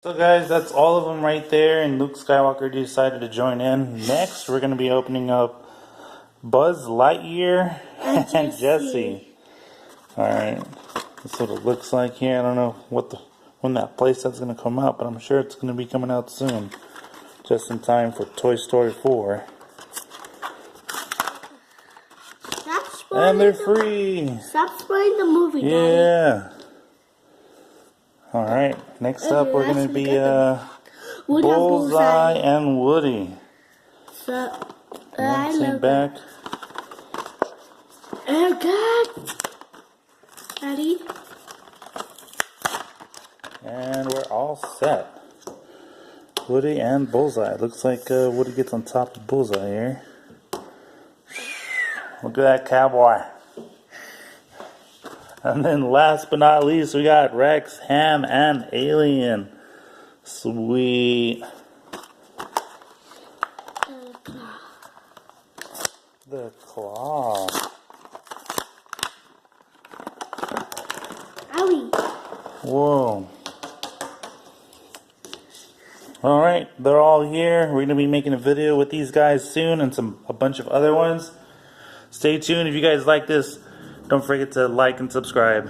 So guys, that's all of them right there, and Luke Skywalker decided to join in. Next, we're going to be opening up Buzz Lightyear and Jesse. Alright, that's what it looks like here. I don't know when that playset's going to come out, but I'm sure it's going to be coming out soon. Just in time for Toy Story 4. And they're free! Stop spoiling the movie, Daddy. Yeah! Alright, next up we're going to be Bullseye and Woody. So, Take back. Oh God! Daddy? And we're all set. Woody and Bullseye. Looks like Woody gets on top of Bullseye here. Look at that cowboy. And then last but not least, we got Rex, Ham, and Alien. Sweet. The claw. Owie. Whoa. Alright, they're all here. We're going to be making a video with these guys soon and a bunch of other ones. Stay tuned. If you guys like this, don't forget to like and subscribe.